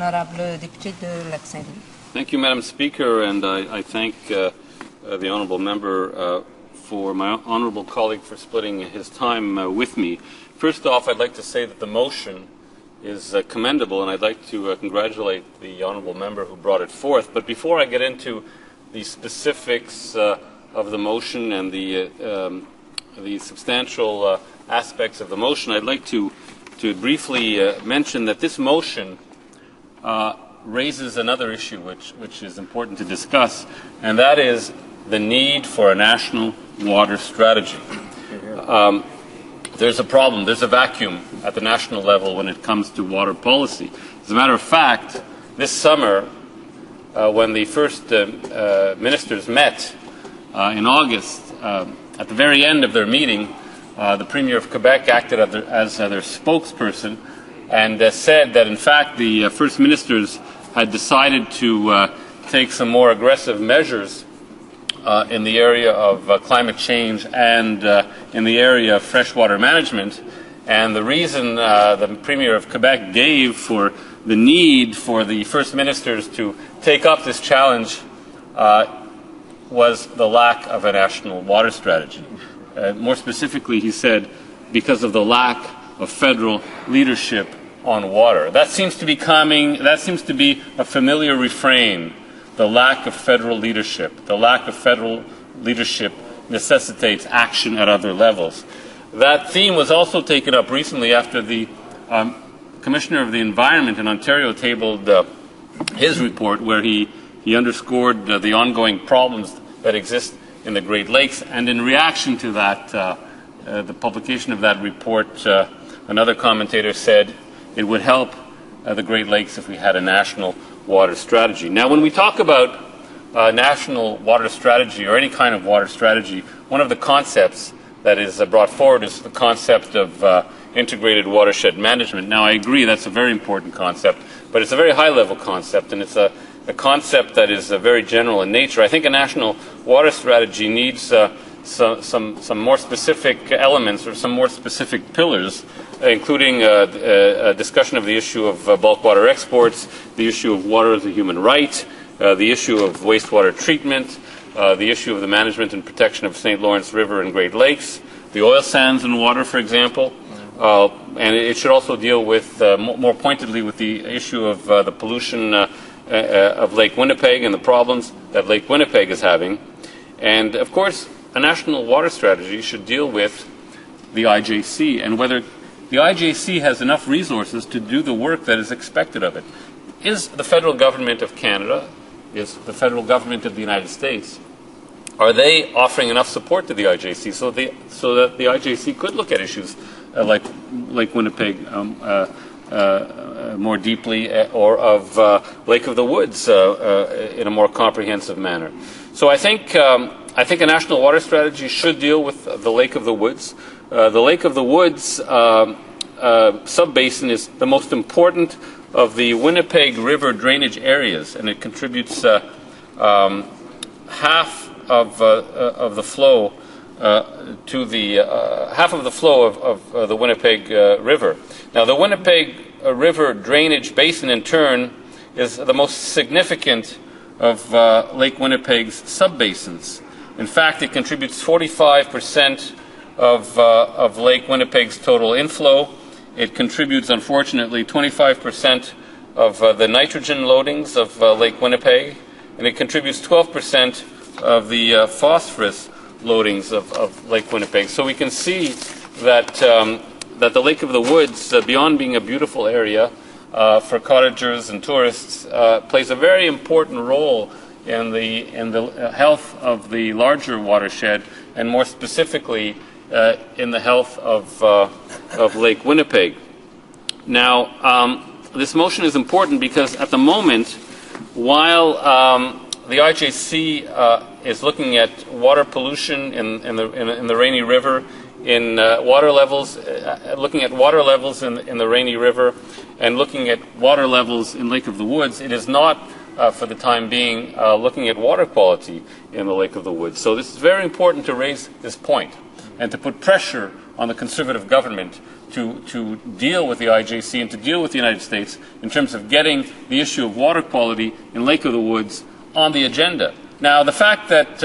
honorable député de Lac-Saint-Louis. Thank you, Madam Speaker, and I thank the honourable member for my honourable colleague for splitting his time with me. First off, I'd like to say that the motion is commendable, and I'd like to congratulate the honourable member who brought it forth. But before I get into the specifics of the motion and the substantial aspects of the motion, I'd like to briefly mention that this motion raises another issue which is important to discuss, and that is the need for a national water strategy. There's a problem, there's a vacuum at the national level when it comes to water policy. As a matter of fact, this summer, when the first ministers met in August, at the very end of their meeting, the Premier of Quebec acted as their spokesperson and said that, in fact, the First Ministers had decided to take some more aggressive measures in the area of climate change and in the area of freshwater management. And the reason the Premier of Quebec gave for the need for the First Ministers to take up this challenge was the lack of a national water strategy. More specifically, he said, because of the lack of federal leadership on water. That seems to be a familiar refrain. The lack of federal leadership. The lack of federal leadership necessitates action at other levels. That theme was also taken up recently after the Commissioner of the Environment in Ontario tabled his report, where he underscored the ongoing problems that exist in the Great Lakes. And in reaction to that, the publication of that report, another commentator said it would help the Great Lakes if we had a national water strategy. Now, when we talk about national water strategy or any kind of water strategy, one of the concepts that is brought forward is the concept of integrated watershed management. Now, I agree that's a very important concept, but it's a very high-level concept, and it's a concept that is very general in nature. I think a national water strategy needs some more specific elements or some more specific pillars, including a discussion of the issue of bulk water exports, the issue of water as a human right, the issue of wastewater treatment, the issue of the management and protection of St. Lawrence River and Great Lakes, the oil sands and water, for example, and it should also deal with, more pointedly, with the issue of the pollution of Lake Winnipeg and the problems that Lake Winnipeg is having. And, of course, a national water strategy should deal with the IJC and whether the IJC has enough resources to do the work that is expected of it. Is the federal government of Canada, is the federal government of the United States, are they offering enough support to the IJC so that the IJC could look at issues like Lake Winnipeg more deeply, or of Lake of the Woods in a more comprehensive manner? So I think a national water strategy should deal with the Lake of the Woods. The Lake of the Woods sub-basin is the most important of the Winnipeg River drainage areas, and it contributes half of the flow to the half of the flow of the Winnipeg River. Now, the Winnipeg River drainage basin, in turn, is the most significant of Lake Winnipeg's sub-basins. In fact, it contributes 45% of Lake Winnipeg's total inflow. It contributes, unfortunately, 25% of the nitrogen loadings of Lake Winnipeg, and it contributes 12% of the phosphorus loadings of Lake Winnipeg. So we can see that the Lake of the Woods, beyond being a beautiful area for cottagers and tourists, plays a very important role in the health of the larger watershed, and more specifically in the health of Lake Winnipeg. Now, this motion is important because at the moment, while the IJC is looking at water pollution in the Rainy River, in water levels, looking at water levels in the Rainy River, and looking at water levels in Lake of the Woods, it is not, for the time being, looking at water quality in the Lake of the Woods. So this is very important to raise this point and to put pressure on the Conservative government to deal with the IJC and to deal with the United States in terms of getting the issue of water quality in Lake of the Woods on the agenda. Now, the fact that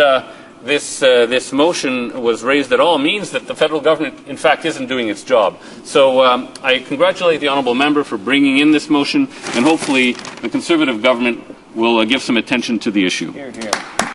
this motion was raised at all means that the federal government, in fact, isn't doing its job. So I congratulate the honourable member for bringing in this motion, and hopefully the Conservative government will give some attention to the issue. Hear, hear.